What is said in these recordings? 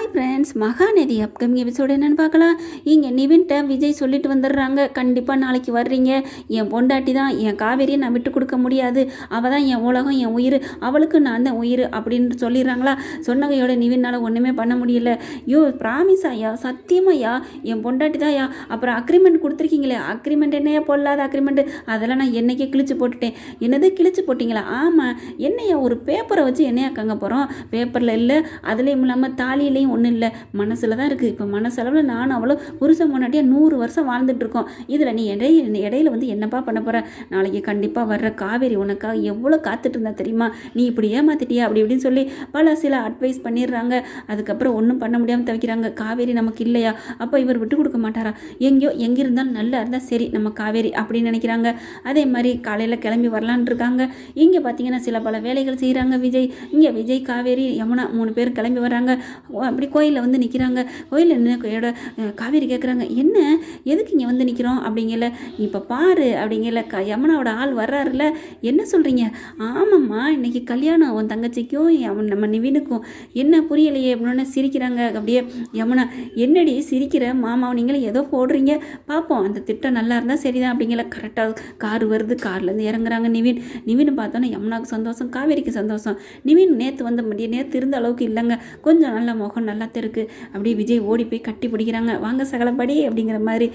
Hi friends, Mahanadi upcoming episode என்னென்னு பார்க்கலாம். இங்கே நிவின்ட்ட விஜய் சொல்லிட்டு வந்துடுறாங்க, கண்டிப்பாக நாளைக்கு வர்றீங்க. என் பொண்டாட்டி தான், என் காவேரியை நான் விட்டு கொடுக்க முடியாது, அவள் தான் என் உலகம், என் உயிர், அவளுக்கு நான் தான் உயிர் அப்படின்னு சொல்லிடுறாங்களா. சொன்னகையோட நிவினால் ஒன்றுமே பண்ண முடியல. ப்ராமிஸ் ஐயா, சத்தியமாயா என் பொண்டாட்டி தான் ஐயா. அப்புறம் அக்ரிமெண்ட் கொடுத்துருக்கீங்களே, அக்ரிமெண்ட் என்னையா போடலாத அக்ரிமெண்ட், அதெல்லாம் நான் என்னைக்கே கிழிச்சு போட்டுட்டேன். என்னது கிழிச்சு போட்டிங்களா? ஆமாம். என்னையா ஒரு பேப்பரை வச்சு என்னையா கங்க போகிறோம்? பேப்பரில் இல்லை, அதுலேயும் இல்லாமல் தாலியிலையும் ஒன்றும் இல்லை, மனசில் தான் இருக்குது. இப்போ மனசளவில் நானும் அவளும் புருஷன் முன்னாடியாக 100 வருஷம் வாழ்ந்துட்டுருக்கோம். இதில் நீ இடையில வந்து என்னப்பா பண்ண போகிற? நாளைக்கு கண்டிப்பாக வர்ற காவேரி உனக்காக எவ்வளோ காத்துட்டு இருந்தா தெரியுமா? நீ இப்படி ஏமாத்திட்டியா அப்படி இப்படின்னு சொல்லி சில அட்வைஸ் பண்ணிடுறாங்க. அதுக்கப்புறம் ஒன்றும் பண்ண முடியாமல் தவிக்கிறாங்க. காவேரி நமக்கு இல்லையா, அப்போ இவர் விட்டு கொடுக்க மாட்டாரா? எங்கே இருந்தாலும் நல்லா இருந்தால் சரி நம்ம காவேரி அப்படின்னு நினைக்கிறாங்க. அதே மாதிரி காலையில் கிளம்பி வரலான் இருக்காங்க. இங்கே பார்த்தீங்கன்னா பல வேலைகள் செய்கிறாங்க விஜய். இங்கே விஜய், காவேரி, யமுனா 3 பேர் கிளம்பி வராங்க. அப்படி கோயிலில் வந்து நிற்கிறாங்க. கோயிலில் நின்று காவேரி கேட்குறாங்க, என்ன எதுக்கு இங்கே வந்து நிற்கிறோம் அப்படிங்கல. இப்போ பாரு அப்படிங்கல, யமுனாவோட ஆள் வர்றாருல, என்ன சொல்கிறீங்க? ஆமாம்மா, இன்னைக்கு கல்யாணம் உன் தங்கச்சிக்கும் நம்ம நிவினுக்கும். என்ன புரியலையே அப்படின்னு சிரிக்கிறாங்க. அப்படியே யமுனா, என்னடி சிரிக்கிற மாமா, நீங்களும் ஏதோ போடுறீங்க, பார்ப்போம் அந்த திட்டம் நல்லா இருந்தால் சரிதான் அப்படிங்கல. கரெக்டாக கார் வருது, கார்லேருந்து இறங்குறாங்க நிவின் பார்த்தோன்னா யமுனாவுக்கு சந்தோஷம், காவேரிக்கு சந்தோஷம். நிவின் நேற்று இருந்த அளவுக்கு இல்லைங்க, கொஞ்சம் நல்ல முகம் நல்லா தெருக்கு. அப்படியே விஜய் ஓடி போய் கட்டி பிடிக்கிறாங்க. வாங்க சகலப்படி அப்படிங்கிற மாதிரி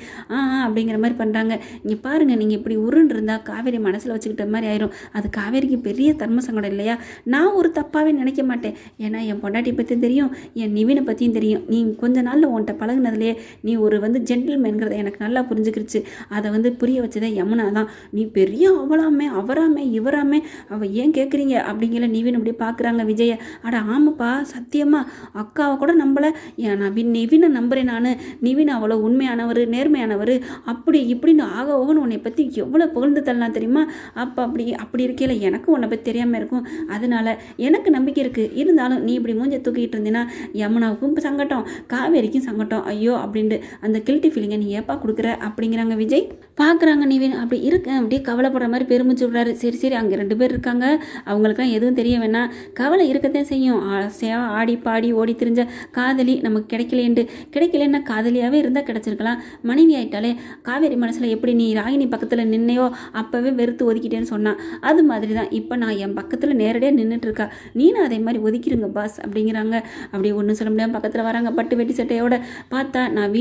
அப்படிங்கிற மாதிரி பண்ணுறாங்க. இங்கே பாருங்கள், நீங்கள் இப்படி உருண்டு இருந்தால் காவேரி மனசில் வச்சுக்கிட்ட மாதிரி ஆயிரும். அது காவேரிக்கு பெரிய தர்ம சங்கடம் இல்லையா? நான் ஒரு தப்பாகவே நினைக்க மாட்டேன். ஏன்னா என் பொண்டாட்டி பற்றி தெரியும், என் நிவினை பற்றியும் தெரியும். நீ கொஞ்ச நாளில் உன்கிட்ட பழகுனதுலேயே நீ ஒரு ஜென்டில்மேன்கிறத எனக்கு நல்லா புரிஞ்சுக்கிடுச்சு. அதை புரிய வச்சதே யமுனா தான். நீ பெரிய அவராமே இவராமே அவள் ஏன் கேட்குறீங்க அப்படிங்கிற நிவின் அப்படி பார்க்குறாங்க விஜயை. அட ஆமாப்பா, சத்தியமாக அக்காவை கூட நம்பலை, நான் நிவினை நம்புகிறேன். நான் நிவின் அவ்வளோ உண்மையானவர், நேர்மையானவர், அப்படி இப்படின்னு ஆக ஓகன்னு உன்னை பற்றி எவ்வளோ புகழ்ந்து தரலாம் தெரியுமா? அப்படி இருக்கையில் எனக்கு உன்னை பற்றி தெரியாமல் இருக்கும். அதனால எனக்கு நம்பிக்கை இருக்குது. இருந்தாலும் நீ இப்படி மூஞ்ச தூக்கிட்டு இருந்தீங்கன்னா யமுனாவுக்கும் சங்கட்டம், காவேரிக்கும் சங்கட்டம். ஐயோ அப்படின்ட்டு அந்த கில்ட்டி ஃபீலிங்கை நீ ஏப்பா கொடுக்குற அப்படிங்கிறாங்க விஜய். பார்க்குறாங்க நிவின் அப்படி இருக்கேன், அப்படியே கவலைப்படுற மாதிரி பெருமிச்சு விடுறாரு. சரி அங்கே 2 பேர் இருக்காங்க, அவங்களுக்குலாம் எதுவும் தெரிய வேணாம், கவலை இருக்கத்தான் செய்யும். ஆடி பாடி ஓடி திரிஞ்ச காதலி நமக்கு கிடைக்கலன்னா காதலியாகவே இருந்தால் கிடச்சிருக்கலாம். மனைவி ஆயிட்டாலே காவேரி மனசில் எப்படி நீ ராகினி பக்கத்தில் நின்னையோ அப்போவே வெறுத்து ஒதுக்கிட்டேன்னு சொன்னான். அது மாதிரி தான் இப்போ நான் என் பக்கத்தில் நேரடியாக நின்றுட்டுருக்கா, நீனும் அதே மாதிரி ஒதுக்கிடுங்க பாஸ் அப்படிங்கிறாங்க. அப்படியே ஒன்றும் சொல்ல முடியாமல் பக்கத்தில் வராங்க. பட்டு வெட்டி சட்டையோட பார்த்தா நான்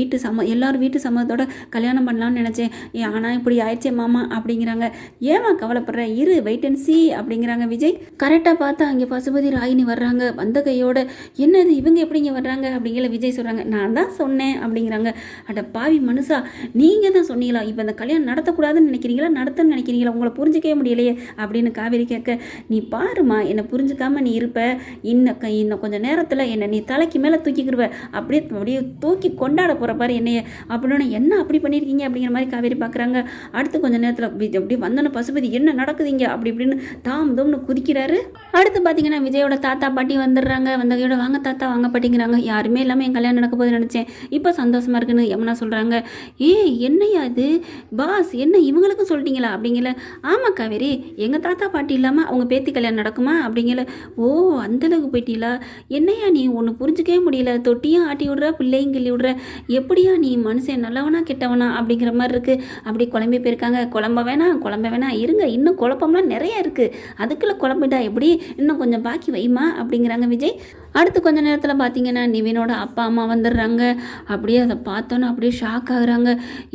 எல்லாரும் வீட்டு சம்மதத்தோட கல்யாணம் பண்ணலான்னு நினச்சேன், ஆனால் இப்படி ஆயிடுச்சே மாமா அப்படிங்கிறாங்க. ஏமா கவலைப்படுற, இரு வெயிட் அண்ட் சீ அப்படிங்கிறாங்க விஜய். கரெக்டாக பார்த்தா அங்கே பசுபதி ராகினி வர்றாங்க. வந்த கையோட என்னது இவங்க எப்படிங்க வர்றாங்க அப்படிங்கிற விஜய் சொல்கிறாங்க. நான் தான் சொன்னேன் அப்படிங்கிறாங்க. அட பாவி மனுஷா, நீங்கள் தான் சொன்னீங்களா இப்போ இந்த கல்யாணம் நடத்தக்கூடாதுன்னு நினைக்கிறீங்களா, நடத்தன்னு நினைக்கிறீங்களா, உங்களை புரிஞ்சிக்கவே முடியலையே அப்படின்னு காவேரி கேட்க, நீ பாருமா, என்னை புரிஞ்சுக்காம நீ இருப்ப, இன்னும் கொஞ்சம் நேரத்தில் என்னை நீ தலைக்கு மேலே தூக்கிக்கிடுவ, அப்படியே தூக்கி கொண்டாட போகிற பாரு என்னைய அப்படின்னு. என்ன அப்படி பண்ணியிருக்கீங்க அப்படிங்கிற மாதிரி காவேரி பார்க்குறாங்க. அடுத்து கொஞ்சம் நேரத்தில் அப்படி வந்தோன்னு பசுபதி என்ன நடக்குதுங்க அப்படி இப்படின்னு தோம்னு குதிக்கிறாரு. அடுத்து பார்த்தீங்கன்னா விஜயோட தாத்தா பாட்டி வந்துடுறாங்க. வந்தகையோட வாங்க தாத்தா வாங்க பாட்டிங்கிறாங்க. யாருமே இல்லாமல் என் கல்யாணம் நடக்க போது நினச்சேன், இப்போ சந்தோஷமாக இருக்குன்னு யமுனா சொல்கிறாங்க. என்னையா இது பாஸ், என்ன இவங்களுக்கும் சொல்லிட்டீங்களா அப்படிங்கல. ஆமாம் காவேரி, எங்கள் தாத்தா பாட்டி இல்லாமல் அவங்க பேத்தி கல்யாணம் நடக்குமா அப்படிங்கல. ஓ அந்தளவுக்கு போயிட்டீங்களா? என்னையா நீ ஒன்று புரிஞ்சிக்கவே முடியல, தொட்டியும் ஆட்டி விடுற, பிள்ளையும் கிள்ளி விடுற, எப்படியா நீ மனுஷன் நல்லவனா கெட்டவனா அப்படிங்கிற மாதிரி இருக்குது. அப்படி குழம்பி போயிருக்காங்க. குழம்ப வேணாம் இருங்க, இன்னும் குழப்பம்லாம் நிறையா இருக்குது, அதுக்குள்ளே குழம்பிட்டா எப்படி, இன்னும் கொஞ்சம் பாக்கி வைமா அப்படிங்கிறாங்க விஜய். அடுத்து கொஞ்ச நேரத்தில் பார்த்தீங்கன்னா நிவினோட அப்பா அம்மா வந்துடுறாங்க. அப்படியே அதை பார்த்தோன்னா அப்படியே ஷாக் ஆகுறாங்க.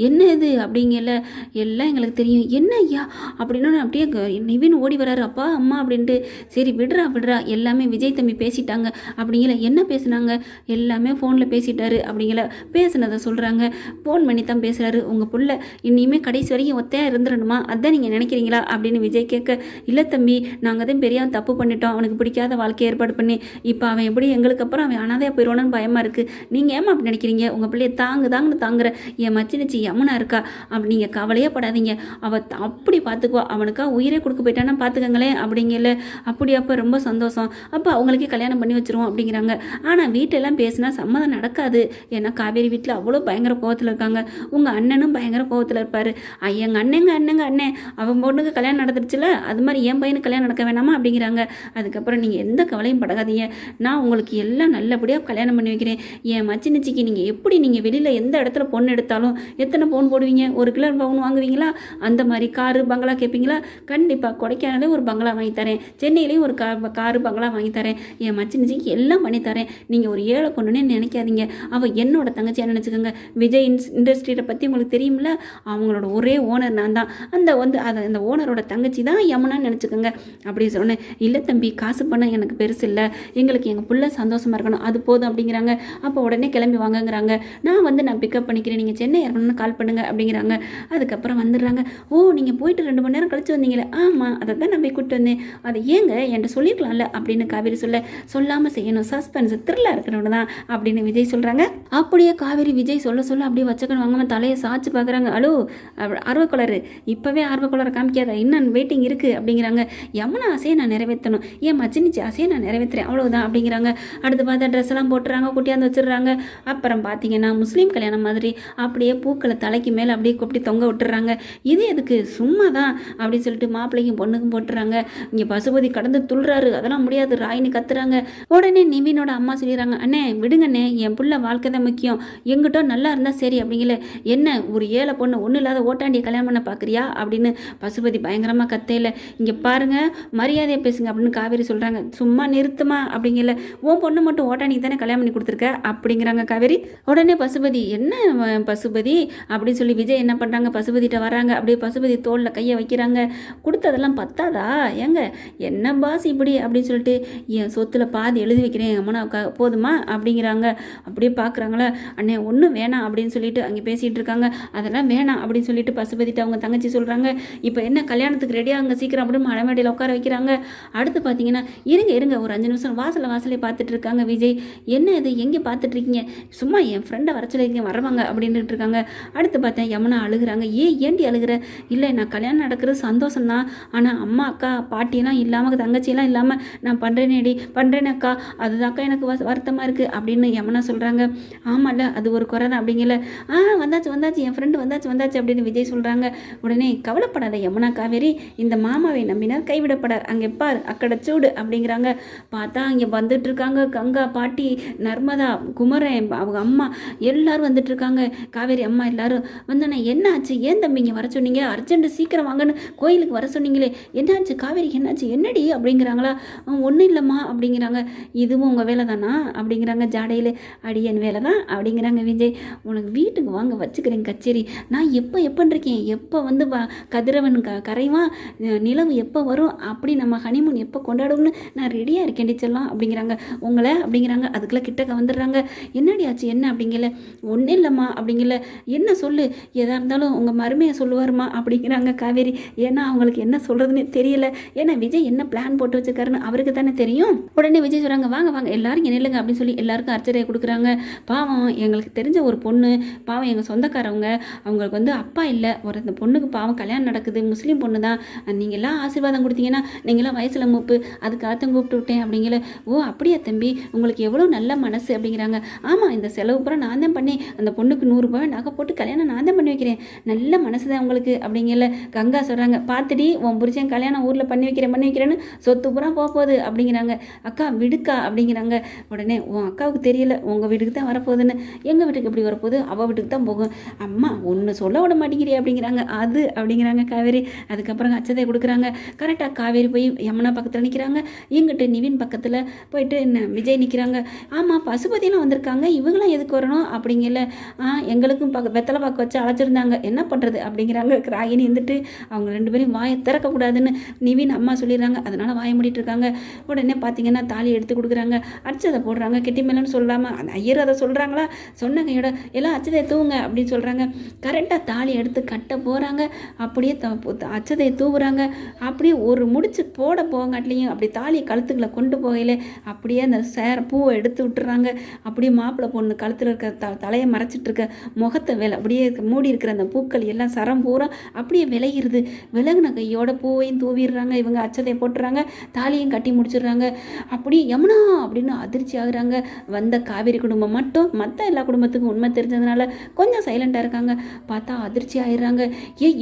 என்ன இது அப்படிங்கல, எல்லாம் எங்களுக்கு தெரியும், என்ன ஐயா அப்படின்னு அப்படியே நிவின் ஓடி வராரு. அப்பா அம்மா அப்படின்ட்டு. சரி விடுறா எல்லாமே விஜய் தம்பி பேசிட்டாங்க அப்படிங்கல. என்ன பேசுனாங்க? எல்லாமே ஃபோனில் பேசிட்டாரு அப்படிங்கல. பேசுனதை சொல்கிறாங்க. ஃபோன் பண்ணி தான் பேசுகிறாரு. உங்கள் புள்ள இனிமேல் கடைசி வரைக்கும் ஒத்தையாக இருந்துடணுமா, அதான் நீங்கள் நினைக்கிறீங்களா அப்படின்னு விஜய் கேட்க, இல்லை தம்பி, நாங்கள் தான் பெரிய தப்பு பண்ணிட்டோம், அவனுக்கு பிடிக்காத வாழ்க்கை ஏற்பாடு பண்ணி இப்போ அவன் எப்படி எங்களுக்கு அப்புறம் அவன் அனாதையாக போயிடுவானு பயமாக இருக்குது. நீங்கள் ஏமா அப்படி நினைக்கிறீங்க? உங்கள் பிள்ளைய தாங்குன்னு தாங்குற என் மச்சினிச்சி யமுனா இருக்கா, அப்படி நீங்கள் கவலையே படாதீங்க, அவள் அப்படி பார்த்துக்குவா, அவனுக்கா உயிரே கொடுக்க போயிட்டானா பார்த்துக்கங்களேன் அப்படிங்கல. அப்படி அப்போ ரொம்ப சந்தோஷம், அப்போ அவங்களுக்கே கல்யாணம் பண்ணி வச்சிருவோம் அப்படிங்கிறாங்க. ஆனால் வீட்டெல்லாம் பேசினா சம்மதம் நடக்காது. ஏன்னா காவேரி வீட்டில் அவ்வளோ பயங்கர கோவத்தில் இருக்காங்க. உங்கள் அண்ணனும் பயங்கர கோவத்தில் இருப்பார். எங்கள் அண்ணன் அவன் பொண்ணுக்கு கல்யாணம் நடந்துருச்சுல, அது மாதிரி என் பையனுக்கு கல்யாணம் நடக்க வேணாமா அப்படிங்கிறாங்க. அதுக்கப்புறம் நீங்கள் எந்த கவலையும் படாதீங்க, நான் நான் உங்களுக்கு எல்லாம் நல்லபடியாக கல்யாணம் பண்ணி வைக்கிறேன். என் மச்சினிச்சிக்கு நீங்கள் எப்படி நீங்கள் வெளியில் எந்த இடத்துல பொண்ணு எடுத்தாலும் எத்தனை பவுன் போடுவீங்க? 1 கிலோ பவுன் வாங்குவீங்களா? அந்த மாதிரி காரு பங்களா கேட்பீங்களா? கண்டிப்பாக கொடைக்கானலே ஒரு பங்களா வாங்கி தரேன், சென்னையிலையும் ஒரு காரு பங்களா வாங்கி தரேன், என் மச்சினிச்சிக்கு எல்லாம் பண்ணி தரேன். நீங்கள் ஒரு ஏழை பொண்ணுன்னே நினைக்காதீங்க, அவள் என்னோட தங்கச்சியாக நினச்சிக்கோங்க. விஜய் இண்டஸ்ட்ரியை பற்றி உங்களுக்கு தெரியுமில்ல, அவங்களோட ஒரே ஓனர் நான் தான். அந்த ஓனரோட தங்கச்சி தான் யமுனான்னு நினச்சிக்கோங்க அப்படி சொன்னேன். இல்லை தம்பி, காசு பண்ண எனக்கு பெருசு இல்லை, எங்களுக்கு எங்கள் புள்ள சந்தோஷமாக இருக்கணும், அது போதும் அப்படிங்கிறாங்க. அப்போ உடனே கிளம்பி வாங்கங்கிறாங்க. நான் பிக்கப் பண்ணிக்கிறேன், நீங்கள் சென்னை இறங்கணும்னு கால் பண்ணுங்க அப்படிங்கிறாங்க. அதுக்கப்புறம் வந்துடுறாங்க. ஓ, நீங்கள் போயிட்டு 2 மணி நேரம் கழிச்சு வந்தீங்களே? ஆமாம், அதை தான் நான் போய் கூப்பிட்டு வந்தேன். அதை ஏங்க என்கிட்ட சொல்லியிருக்கலாம்ல அப்படின்னு காவேரி சொல்லாமல் செய்யணும், சஸ்பென்ஸ் த்ரில்லாக இருக்கணும் தான் அப்படின்னு விஜய் சொல்கிறாங்க. அப்படியே காவேரி விஜய் சொல்ல அப்படியே வச்சுக்கணும் வாங்காமல் தலையை சாய்ச்சி பார்க்குறாங்க. ஹலோ ஆர்வக்கொளரு, இப்போவே ஆர்வக்கொளரை காமிக்காத, இன்னும் வெயிட்டிங் இருக்குது அப்படிங்கிறாங்க. யமுனா ஆசையை நான் நிறைவேற்றணும், என் மச்சினிச்சி ஆசையை நான் நிறைவேற்றுறேன், அவ்வளோதான் அப்படிங்கிறாங்க. அடுத்து பார்த்தா ட்ரெஸ் எல்லாம் போட்டுறாங்க, குட்டியாந்து வச்சிடுறாங்க. அப்புறம் பார்த்தீங்கன்னா முஸ்லீம் கல்யாணம் மாதிரி அப்படியே பூக்களை தலைக்கு மேலே அப்படியே கொப்படி தொங்க விட்டுறாங்க. இது எதுக்கு? சும்மா தான் அப்படின்னு சொல்லிட்டு மாப்பிள்ளைக்கும் பொண்ணுக்கும் போட்டுறாங்க. இங்கே பசுபதி கடந்து துள்ளுறாரு, அதெல்லாம் முடியாது ராயின்னு கத்துறாங்க. உடனே நிவினோட அம்மா சொல்லிடுறாங்க, அண்ணே விடுங்கண்ணே, என் பிள்ளை வாழ்க்கை தான் முக்கியம், எங்கிட்ட நல்லா இருந்தால் சரி அப்படிங்கல. என்ன ஒரு ஏழை பொண்ணு ஒன்றும் இல்லாத ஓட்டாண்டியை கல்யாணம் பண்ண பார்க்குறியா அப்படின்னு பசுபதி பயங்கரமாக கத்தையில். இங்கே பாருங்க, மரியாதையை பேசுங்க அப்படின்னு காவேரி சொல்கிறாங்க. சும்மா நிறுத்துமா அப்படிங்கல, உன் பொண்ணு மட்டும் ஓட்டாண்டிக்கு தானே கல்யாணம் பண்ணி கொடுத்துருக்க அப்படிங்கிறாங்க காவேரி. உடனே பசுபதி, என்ன பசுபதி அப்படின்னு சொல்லி விஜய் என்ன பண்ணுறாங்க, பசுபதிட்ட வராங்க. அப்படியே பசுபதி தோளில் கையை வைக்கிறாங்க. கொடுத்ததெல்லாம் பத்தாதா ஏங்க, என்ன பாஸ் இப்படி அப்படின்னு சொல்லிட்டு, என் சொத்தில் பாதி எழுதி வைக்கிறேன் அம்மனா போதுமா அப்படிங்கிறாங்க. அப்படியே பார்க்குறாங்களா, அண்ணே ஒன்றும் வேணாம் அப்படின்னு சொல்லிட்டு அங்கே பேசிகிட்டு இருக்காங்க. அதெல்லாம் வேணாம் அப்படின்னு சொல்லிட்டு பசுபதிட்டு அவங்க தங்கச்சி சொல்கிறாங்க. இப்போ என்ன கல்யாணத்துக்கு ரெடியாக அங்கே சீக்கிரம் அப்படின்னு மலைமேடையில் உட்கார வைக்கிறாங்க. அடுத்து பார்த்தீங்கன்னா, இருங்க ஒரு 5 நிமிஷம் வாசலை பார்த்துட்டு இருக்காங்க விஜய். என்ன இது, எங்கே பார்த்துட்டு இருக்கீங்க? சும்மா என் ஃப்ரெண்டை வர சொல்லியிருக்கீங்க, வரவாங்க அப்படின்ட்டு இருக்காங்க. அடுத்து பார்த்தேன் யமுனா அழுகுறாங்க. ஏண்டி அழுகிற? இல்லை, நான் கல்யாணம் நடக்கிறது சந்தோஷம் தான், ஆனால் அம்மா அக்கா பாட்டியெல்லாம் இல்லாமல் தங்கச்சியெல்லாம் இல்லாமல் நான் பண்ணுறேன் அக்கா, அதுதான்க்கா எனக்கு வருத்தமாக இருக்குது அப்படின்னு யமுனா சொல்கிறாங்க. ஆமாம்ல, அது ஒரு குறை தான் அப்படிங்கல. வந்தாச்சு என் ஃப்ரெண்டு வந்தாச்சு அப்படின்னு விஜய் சொல்கிறாங்க. உடனே கவலைப்படாத யமுனா காவேரி, இந்த மாமாவை நம்பினார் கைவிடப்படார், அங்கே பார் அக்கடை சூடு அப்படிங்கிறாங்க. பார்த்தா அங்கே வந்துட்டு இருக்காங்க கங்கா பாட்டி, நர்மதா, குமரன், அவங்க அம்மா எல்லாரும் வந்துட்டு இருக்காங்க. காவேரி அம்மா எல்லாரும் வந்தோன்னே, என்ன ஆச்சு, ஏன் தம்பி இங்கே வர சொன்னீங்க, அர்ஜென்ட் சீக்கிரம் வாங்கன்னு கோயிலுக்கு வர சொன்னீங்களே, என்னாச்சு காவேரிக்கு, என்னாச்சு, என்னடி அப்படிங்கிறாங்களா. ஒன்றும் இல்லைம்மா அப்படிங்கிறாங்க. இதுவும் உங்கள் வேலை தானா அப்படிங்கிறாங்க. ஜாடையில் அடியன் வேலை தான் அப்படிங்கிறாங்க விஜய். உனக்கு வீட்டுக்கு வாங்க வச்சுக்கிறேன் கச்சேரி, நான் எப்போன்னு இருக்கேன், எப்போ வந்து கதிரவன் கரைவான், நிலவு எப்போ வரும், அப்படி நம்ம ஹனிமூன் எப்போ கொண்டாடுவோம்னு நான் ரெடியாக இருக்கேன் டீச்சர்லாம் அப்படிங்கிறாங்க. உங்களை அப்படிங்கிறாங்க. அதுக்குள்ளே கிட்டக்க வந்துடுறாங்க. என்னடி ஆச்சு, என்ன அப்படிங்கல. ஒன்றும் இல்லைம்மா அப்படிங்கல. என்ன சொல்லு, எதாக இருந்தாலும் உங்கள் மருமையை சொல்லுவாருமா அப்படிங்கிறாங்க காவேரி. ஏன்னா அவங்களுக்கு என்ன சொல்கிறதுன்னு தெரியல, ஏன்னா விஜய் என்ன பிளான் போட்டு வச்சுருக்காருன்னு அவருக்கு தானே தெரியும். உடனே விஜய் சொல்கிறாங்க, வாங்க எல்லாரும் இங்கே நில்லுங்க அப்படின்னு சொல்லி எல்லாருக்கும் அர்ச்சனையை கொடுக்குறாங்க. பாவம் எங்களுக்கு தெரிஞ்ச ஒரு பொண்ணு, பாவம் எங்கள் சொந்தக்காரவங்க, அவங்களுக்கு வந்து அப்பா இல்லை, அந்த பொண்ணுக்கு பாவம் கல்யாணம் நடக்குது, முஸ்லீம் பொண்ணு தான், நீங்கள் எல்லாம் ஆசீர்வாதம் கொடுத்தீங்கன்னா நீங்களாம் வயசில் மூப்பு, அதுக்காகத்தான் கூப்பிட்டு விட்டேன் அப்படிங்கல. ஓ அப்படியா தம்பி, உங்களுக்கு எவ்வளோ நல்ல மனசு அப்படிங்கிறாங்க. ஆமாம், இந்த செலவு பூரா நான் தான் பண்ணி அந்த பொண்ணுக்கு 100 ரூபாய் நகை போட்டு கல்யாணம் நான் தான் பண்ணி வைக்கிறேன், நல்ல மனசு தான் உங்களுக்கு அப்படிங்கல. கங்கா சொல்கிறாங்க, பார்த்துடி உன் புருஷன் கல்யாணம் ஊரில் பண்ணி வைக்கிறேன்னு சொத்து பூரா போகுது அப்படிங்கிறாங்க. அக்கா விடுக்கா அப்படிங்கிறாங்க. உடனே உன் அக்காவுக்கு தெரியல உங்கள் வீட்டுக்கு தான் வரப்போகுதுன்னு, எங்கள் வீட்டுக்கு எப்படி வரப்போகுது, அவள் வீட்டுக்கு தான் போகும். அம்மா ஒன்று சொல்ல விட மாட்டேங்கிறீ அப்படிங்கிறாங்க. அது அப்படிங்கிறாங்க காவேரி. அதுக்கப்புறம் அச்சதை கொடுக்குறாங்க. கரெக்டாக காவேரி போய் யமுனா பக்கத்தில் நிற்கிறாங்க. இங்கிட்டு நிவின் பக்கத்தில் போயிட்டு விஜய் நிற்கிறாங்க. ஆமாம், பசுபதியெலாம் வந்திருக்காங்க, இவங்களாம் எதுக்கு வரணும் அப்படிங்கல. எங்களுக்கும் வெத்தலை பாக்கு வச்சு அழைச்சிருந்தாங்க, என்ன பண்ணுறது அப்படிங்கிறாங்க. ராகினி இருந்துட்டு அவங்க 2 பேரும் வாயை திறக்கக்கூடாதுன்னு நிவின் அம்மா சொல்லிடுறாங்க. அதனால் வாயை மூடிட்டு இருக்காங்க. உடனே பார்த்தீங்கன்னா தாலி எடுத்து கொடுக்குறாங்க, அச்சதை போடுறாங்க. கெட்டி மேலன்னு சொல்லாமல் அந்த ஐயர் அதை சொல்கிறாங்களா, சொன்ன கையோட எல்லாம் அச்சதை தூவுங்க அப்படின்னு சொல்கிறாங்க. கரெக்டாக தாலி எடுத்து கட்ட போகிறாங்க. அப்படியே அச்சதையை தூவுறாங்க. அப்படியே ஒரு முடிச்சு போட போங்காட்டிலையும் அப்படி தாலியை கழுத்துக்களை கொண்டு போகையில் அப்படியே அந்த பூவை எடுத்து விட்டுறாங்க. அப்படியே மாப்பிள்ளை பொண்ணு கழுத்தில் இருக்க தலையை மறைச்சிட்டு இருக்க முகத்தை அப்படியே மூடி இருக்கிற அந்த பூக்கள் எல்லாம் சரம் பூரா அப்படியே விலகிடுது. விலகுன கையோட பூவையும் தூவிடுறாங்க. இவங்க அச்சதையை போட்டுறாங்க, தாலியும் கட்டி முடிச்சிடுறாங்க. அப்படி யமுனா அப்படின்னு அதிர்ச்சி ஆகுறாங்க. வந்த காவேரி குடும்பம் மட்டும் மற்ற எல்லா குடும்பத்துக்கும் உண்மை தெரிஞ்சதுனால கொஞ்சம் சைலண்டாக இருக்காங்க. பார்த்தா அதிர்ச்சி ஆயிடுறாங்க.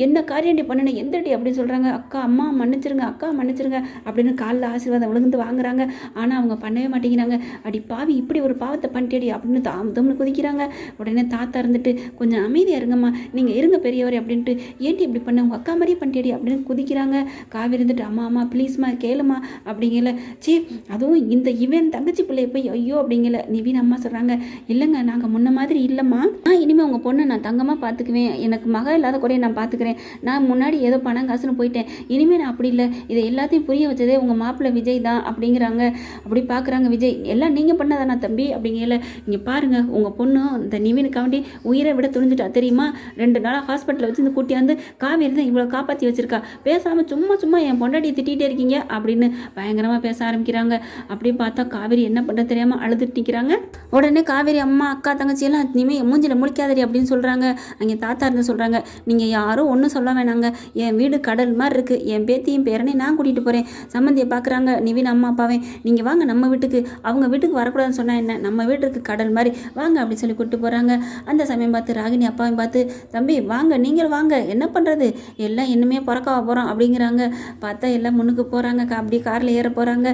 என்ன காரியண்டி பண்ணின எந்தடி அப்படின்னு சொல்கிறாங்க. அக்கா அம்மா மன்னிச்சிருங்க, அக்கா மன்னிச்சிருங்க அப்படின்னு காலில் ஆசீர்வாதம் விழுந்து வாங்குறாங்க. ஆனால் அவங்க பண்ணவே மாட்டேங்கிறாங்க. அடி பாவி, இப்படி ஒரு பாவத்தை பண்ணிட்டேடி அப்படின்னு தாமதம்னு குதிக்கிறாங்க. உடனே தாத்தா இருந்துட்டு, கொஞ்சம் அமைதியாக இருங்கம்மா, நீங்கள் இருங்க பெரியவர் அப்படின்ட்டு, ஏன்டி இப்படி பண்ண, உங்கள் அக்கா மாதிரியே பண்ணிட்டேடி அப்படின்னு குதிக்கிறாங்க. காவேரி இருந்துட்டு, அம்மா அம்மா ப்ளீஸ்மா கேளுமா அப்படிங்கல. சே, அதுவும் இந்த இவன் தங்கச்சி பிள்ளைய போய் ஐயோ அப்படிங்கல. நிவின் அம்மா சொல்கிறாங்க, இல்லைங்க நாங்கள் முன்ன மாதிரி இல்லைம்மா, இனிமேல் உங்கள் பொண்ணை நான் தங்கமாக பார்த்துக்குவேன், எனக்கு மக இல்லாத கூட நான் பார்த்துக்கிறேன், நான் முன்னாடி ஏதோ பணம் காசுன்னு போயிட்டேன், இனிமேல் நான் அப்படி இல்லை, இதை எல்லாத்தையும் புரிய வச்சதே உங்கள் மாப்பிள்ளை விஜய் தான் அப்படிங்கிறாங்க. அப்படி பார்க்குறாங்க விஜய், எல்லாம் நீங்கள் பண்ணதானா தம்பி அப்படிங்கல. இங்கே பாருங்கள், உங்கள் பொண்ணு இந்த நிவினுக்காண்டி உயிரை விட துணிஞ்சிட்டா தெரியுமா, 2 நாளாக ஹாஸ்பிட்டலில் வச்சு இந்த கூட்டியாந்து காவேரி தான் இவ்வளோ காப்பாற்றி வச்சிருக்கா, பேசாமல் சும்மா என் பொண்டாட்டியை திட்டிகிட்டே இருக்கீங்க அப்படின்னு பயங்கரமாக பேச ஆரம்பிக்கிறாங்க. அப்படி பார்த்தா காவேரி என்ன பண்ண தெரியாமல் அழுதுட்டு நிற்கிறாங்க. உடனே காவேரி அம்மா அக்கா தங்கச்சி எல்லாம் இனிமேல் மூஞ்சில் முழிக்காதடி அப்படின்னு சொல்கிறாங்க. அங்கே தாத்தா இருந்து சொல்கிறாங்க, நீங்கள் யாரும் ஒன்றும் சொல்ல வேணாங்க, என் வீடு கடல் மாதிரி இருக்குது, என் பேத்தியும் பேரனையும் நான் கூட்டிகிட்டு போகிறேன். சம்மந்தியை பார்க்குறாங்க நிவின் அம்மா அப்பாவே, நீங்கள் வாங்க நம்ம வீட்டுக்கு, அவங்க வீட்டுக்கு வரக்கூடாதுன்னு சொன்னால் என்ன, நம்ம வீட்டுக்கு கடல் மாதிரி வாங்க அப்படின்னு சொல்லி கூப்பிட்டு போகிறாங்க. அந்த சமயம் பார்த்து ராகினி அப்பாவையும் பார்த்து, தம்பி வாங்க, நீங்கள் வாங்க, என்ன பண்ணுறது, எல்லாம் இன்னுமே பிறக்க போகிறோம் அப்படிங்கிறாங்க. பார்த்தா எல்லாம் முன்னுக்கு போகிறாங்க, அப்படியே காரில் ஏற போகிறாங்க.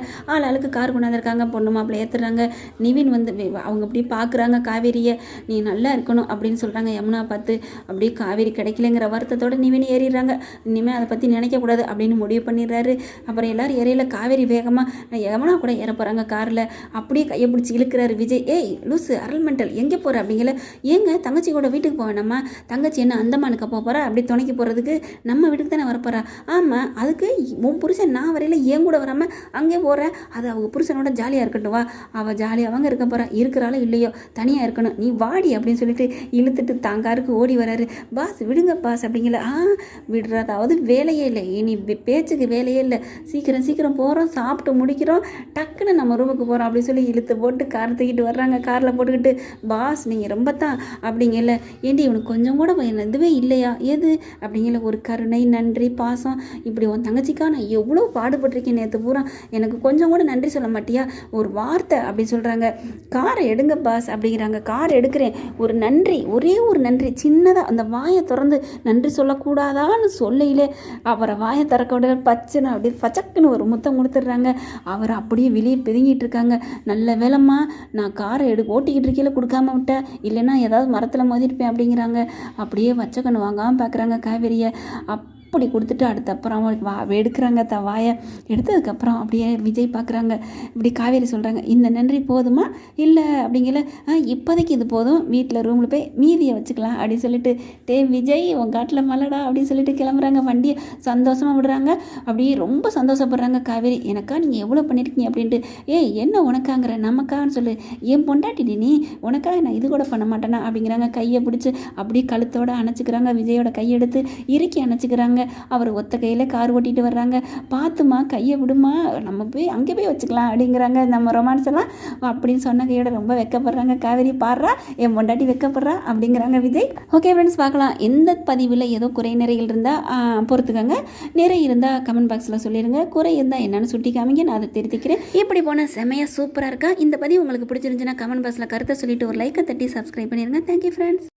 ஆளுக்கு கார் கொண்டாந்துருக்காங்க, பொண்ணு மாப்பிள்ளை ஏற்றுறாங்க. நிவின் வந்து அவங்க அப்படி பார்க்குறாங்க காவேரியை, நீ நல்லா இருக்கணும் அப்படின்னு சொல்கிறாங்க. யமுனா பார்த்து அப்படியே காவேரி கிடைக்கலங்கிற வருத்தத்தோடு நிவின் ஏறிடுறாங்க. இனிமேல் அதை பற்றி நினைக்கக்கூடாது அப்படின்னு முடிவு பண்ணிடுறாரு. அப்புறம் எல்லோரும் ஏறையில் காவேரி வேகமாக யமுனா கூட ஏற போகிறாங்க காரில். அப்படியே கையை பிடிச்சி இழுக்கிறாரு விஜய். ஏய் லூசு அரல்மெண்டல், எங்கே போகிற அப்படிங்கல. ஏங்க தங்கச்சி கூட வீட்டுக்கு போவேணாம்மா, தங்கச்சி என்ன அந்தமானுக்கு போகிறா, அப்படி துணைக்கு போகிறதுக்கு நம்ம வீட்டுக்கு தானே வரப்போகிறா. ஆமாம், அதுக்கு உன் புருஷன் நான் வரையில் ஏன் கூட வராமல் அங்கே போகிறேன், அது அவங்க புருஷனோட ஜாலியாக இருக்கட்டும், வா, அவள் ஜாலியாக அவங்க இருக்க போகிறா, இருக்கிறாலும் இல்லையோ தனியாக இருக்கணும், நீ வாடி அப்படின்னு சொல்லிட்டு இழுத்துட்டு தாங்காருக்கு ஓடி வராரு. பாஸ் விடுங்க பாஸ் அப்படிங்கல. விடுறதாவது வேலையே இல்லை, இனி பேச்சுக்கு வேலையே இல்லை, சீக்கிரம் போகிறோம், சாப்பிட்டு முடிக்கிறோம், டக்குன்னு நம்ம ரூமுக்கு போகிறோம் அப்படின்னு சொல்லி இழுத்து போட்டு கார் தூக்கிட்டு வர்றாங்க. காரில் போட்டுக்கிட்டு, பாஸ் நீங்கள் ரொம்ப தான் அப்படிங்கல. ஏண்டி இவனுக்கு கொஞ்சம் கூட இதுவே இல்லையா எது அப்படிங்கல. ஒரு கருணை, நன்றி, பாசம், இப்படி உன் தங்கச்சிக்கா நான் எவ்வளோ பாடுபட்டிருக்கேன் நேற்று பூரா, எனக்கு கொஞ்சம் கூட நன்றி சொல்ல மாட்டியா, ஒரு வார்த்தை அப்படின்னு சொல்கிறாங்க. காரை எடுங்க பாஸ் அப்படிங்கிறாங்க. கார் எடுக்கிறேன், ஒரு நன்றி, ஒரே ஒரு நன்றி, சின்னதாக அந்த வாயை திறந்து நன்றி சொல்லக்கூடாதான்னு சொல்லையிலே அவரை வாயை திறக்க விட பச்சுன்னு அப்படியே பச்சக்குன்னு ஒரு முத்தம் கொடுத்துட்றாங்க. அவர் அப்படியே வெளியே பிதுங்கிட்டு இருக்காங்க. நல்ல வேலைம்மா நான் காரை ஓட்டிக்கிட்டு இருக்கையில் கொடுக்காம விட்டேன், இல்லைன்னா ஏதாவது மரத்தில் மோதிருப்பேன் அப்படிங்கிறாங்க. அப்படியே வச்சக்கண்ணு வாங்காமல் பார்க்குறாங்க காவேரியை. அப்படி கொடுத்துட்டு அடுத்தப்புறம் எடுக்கிறாங்க வாயை. எடுத்ததுக்கப்புறம் அப்படியே விஜய் பார்க்குறாங்க. இப்படி காவேரி சொல்கிறாங்க, இந்த நன்றி போதுமா இல்லை அப்படிங்கல. இப்போதைக்கு இது போதும், வீட்டில் ரூமில் போய் மீதியை வச்சுக்கலாம் அப்படின்னு சொல்லிட்டு, விஜய் உன் காட்டில் மலடா அப்படின்னு சொல்லிட்டு கிளம்புறாங்க. வண்டியை சந்தோஷமாக விடுறாங்க. அப்படியே ரொம்ப சந்தோஷப்படுறாங்க காவேரி. எனக்கா நீங்கள் எவ்வளோ பண்ணியிருக்கீங்க அப்படின்ட்டு. என்ன உனக்காங்கிற, நமக்கான்னு சொல்லு, என் பொண்டாட்டி நீ, உனக்காக நான் இது கூட பண்ண மாட்டேனா அப்படிங்கிறாங்க. கையை பிடிச்சி அப்படியே கழுத்தோடு அணைச்சிக்கிறாங்க. விஜயோட கையெடுத்து இறுக்கி அணைச்சிக்கிறாங்க. அவர் ஒத்த கையில் கார் ஓட்டிகிட்டு வர்றாங்க. பார்த்துமா கையை விடுமா, நம்ம போய் அங்கே போய் வச்சுக்கலாம் அப்படிங்கிறாங்க. நம்ம ரொமான்ஸ் எல்லாம் அப்படின்னு சொன்ன கையோட ரொம்ப வெக்கப்படுறாங்க காவேரி. பாடுறா என் பொண்டாட்டி வெக்கப்படுறா அப்படிங்கிறாங்க விஜய். ஓகே ஃப்ரெண்ட்ஸ், பார்க்கலாம். எந்த பதிவில் ஏதோ குறை நிறைகள் இருந்தால் பொறுத்துக்கங்க, நிறை இருந்தால் கமெண்ட் பாக்ஸில் சொல்லிடுங்க, குறை இருந்தால் என்னென்னு சுட்டி காமிங்க, நான் அதை திருத்திக்கிறேன். இப்படி போனால் செமையாக சூப்பராக இருக்கா. இந்த பதிவு உங்களுக்கு பிடிச்சிருந்துச்சுன்னா கமெண்ட் பாக்ஸில் கருத்தை சொல்லிட்டு ஒரு லைக்கை தட்டி சப்ஸ்கிரைப் பண்ணிடுங்க. Thank you friends.